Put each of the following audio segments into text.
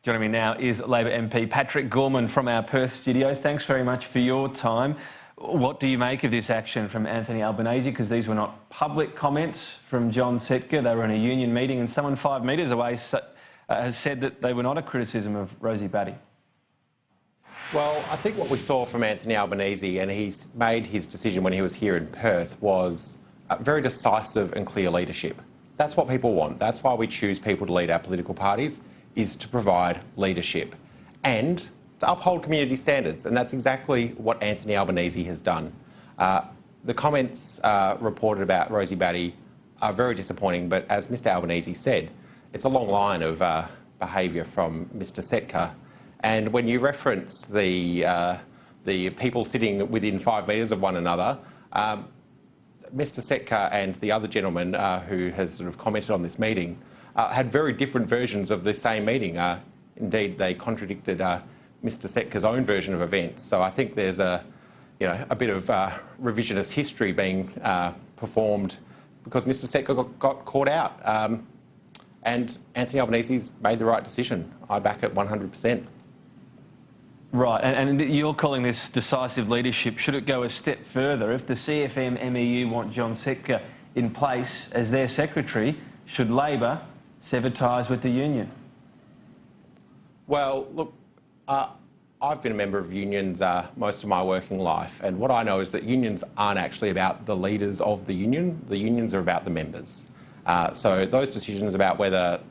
Joining me now is Labor MP Patrick Gorman from our Perth studio. Thanks very much for your time. What do you make of this action from Anthony Albanese? Because these were not public comments from John Setka. They were in a union meeting, and someone 5 metres away has said that they were not a criticism of Rosie Batty. Well, I think what we saw from Anthony Albanese, and he's made his decision when he was here in Perth, was very decisive and clear leadership. That's what people want. That's why we choose people to lead our political parties, is to provide leadership and to uphold community standards. And that's exactly what Anthony Albanese has done. The comments reported about Rosie Batty are very disappointing, but as Mr Albanese said, it's a long line of behaviour from Mr Setka. And when you reference the people sitting within 5 metres of one another, Mr Setka and the other gentleman who has sort of commented on this meeting had very different versions of the same meeting. Indeed, they contradicted Mr Setka's own version of events. So I think there's a bit of revisionist history being performed because Mr Setka got caught out. And Anthony Albanese's made the right decision. I back it 100%. Right, and you're calling this decisive leadership. Should it go a step further? If the CFM MEU want John Setka in place as their secretary, should Labor sever ties with the union? Well, look, I've been a member of unions most of my working life, and what I know is that unions aren't actually about the leaders of the union. The unions are about the members. So those decisions about whether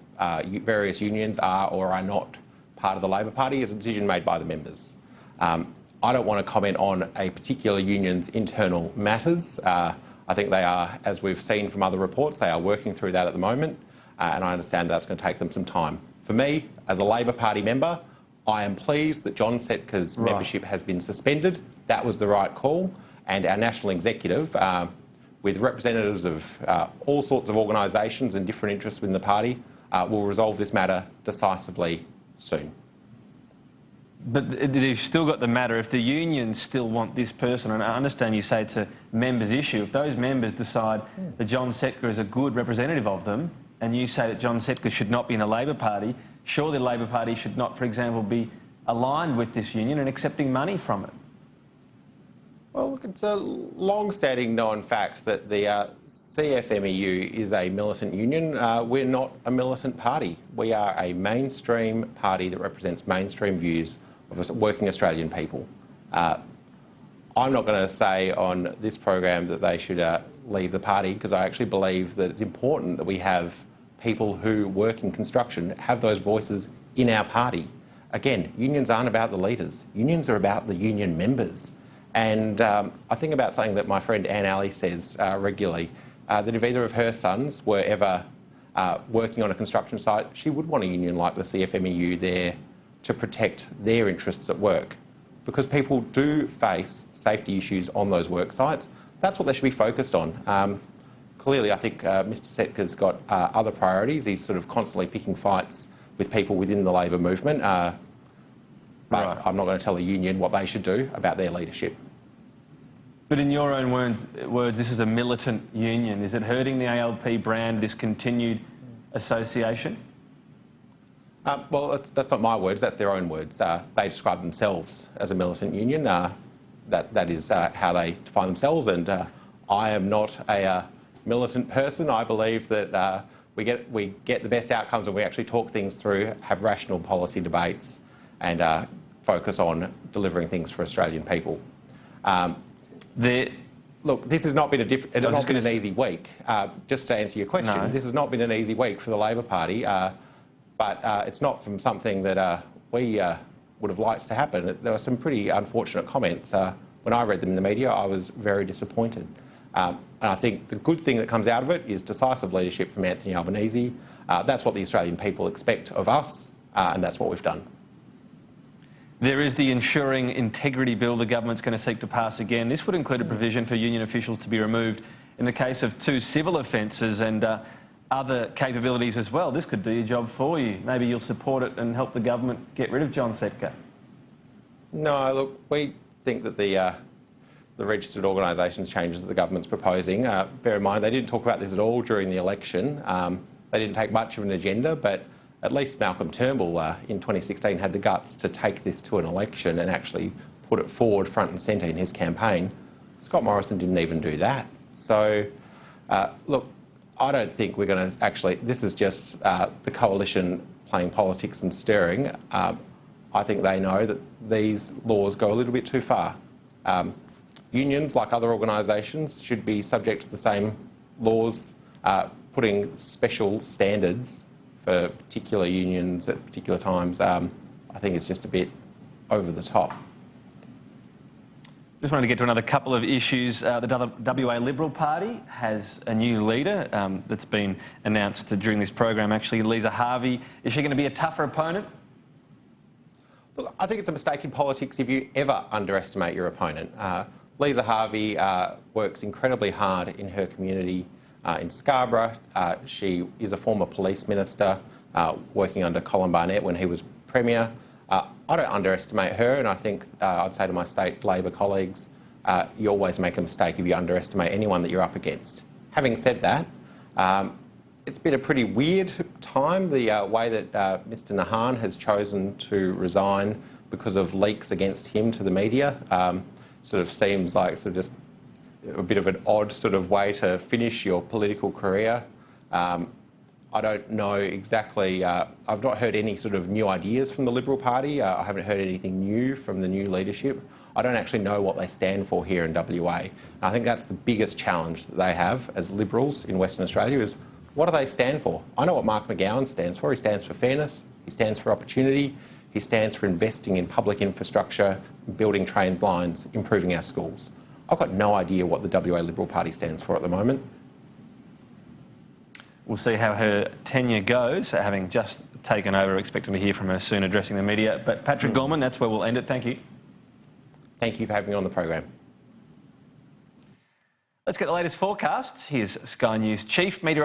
various unions are or are not part of the Labor Party is a decision made by the members. I don't want to comment on a particular union's internal matters. I think they are, as we've seen from other reports, they are working through that at the moment, and I understand that's going to take them some time. For me, as a Labor Party member, I am pleased that John Setka's membership has been suspended. That was the right call, and our national executive, with representatives of all sorts of organisations and different interests within the party, will resolve this matter decisively soon. But they've still got the matter. If the unions still want this person, and I understand you say it's a members' issue, if those members decide that John Setka is a good representative of them, and you say that John Setka should not be in the Labor Party, surely the Labor Party should not, for example, be aligned with this union and accepting money from it. Well, look, it's a long-standing known fact that the CFMEU is a militant union. We're not a militant party. We are a mainstream party that represents mainstream views of working Australian people. I'm not going to say on this program that they should leave the party, because I actually believe that it's important that we have people who work in construction have those voices in our party. Again, unions aren't about the leaders. Unions are about the union members. And I think about something that my friend Anne Alley says regularly, that if either of her sons were ever working on a construction site, she would want a union like the CFMEU there to protect their interests at work. Because people do face safety issues on those work sites. That's what they should be focused on. Clearly, I think Mr Setka's got other priorities. He's sort of constantly picking fights with people within the Labor movement. But I'm not going to tell a union what they should do about their leadership. But in your own words, this is a militant union. Is it hurting the ALP brand, this continued association? Well, that's not my words, that's their own words. They describe themselves as a militant union. That is how they define themselves, and I am not a militant person. I believe that we get the best outcomes when we actually talk things through, have rational policy debates, and focus on delivering things for Australian people. Look, this has not been an easy week. Just to answer your question, This has not been an easy week for the Labor Party, but it's not from something that we would have liked to happen. There were some pretty unfortunate comments. When I read them in the media, I was very disappointed. And I think the good thing that comes out of it is decisive leadership from Anthony Albanese. That's what the Australian people expect of us, and that's what we've done. There is the Ensuring Integrity Bill the government's going to seek to pass again. This would include a provision for union officials to be removed in the case of 2 civil offences and other capabilities as well. This could do your job for you. Maybe you'll support it and help the government get rid of John Setka. No, look, we think that the registered organisations changes that the government's proposing, bear in mind they didn't talk about this at all during the election. They didn't take much of an agenda, but at least Malcolm Turnbull in 2016 had the guts to take this to an election and actually put it forward front and centre in his campaign. Scott Morrison didn't even do that. So, look, I don't think we're going to actually... This is just the coalition playing politics and stirring. I think they know that these laws go a little bit too far. Unions, like other organisations, should be subject to the same laws. Putting special standards for particular unions at particular times, I think it's just a bit over the top. Just wanted to get to another couple of issues. The WA Liberal Party has a new leader that's been announced during this program, actually, Lisa Harvey. Is she going to be a tougher opponent? Look, I think it's a mistake in politics if you ever underestimate your opponent. Lisa Harvey works incredibly hard in her community in Scarborough. She is a former police minister working under Colin Barnett when he was Premier. I don't underestimate her, and I think I'd say to my state Labor colleagues, you always make a mistake if you underestimate anyone that you're up against. Having said that, it's been a pretty weird time, the way that Mr Nahan has chosen to resign because of leaks against him to the media. Sort of seems like just a bit of an odd sort of way to finish your political career. I don't know exactly, I've not heard any sort of new ideas from the Liberal Party. I haven't heard anything new from the new leadership. I don't actually know what they stand for here in WA. And I think that's the biggest challenge that they have as Liberals in Western Australia is, what do they stand for? I know what Mark McGowan stands for. He stands for fairness, he stands for opportunity, he stands for investing in public infrastructure, building train lines, improving our schools. I've got no idea what the WA Liberal Party stands for at the moment. We'll see how her tenure goes, having just taken over, expecting to hear from her soon addressing the media. But Patrick Gorman, that's where we'll end it. Thank you. Thank you for having me on the program. Let's get the latest forecasts. Here's Sky News Chief Meteorologist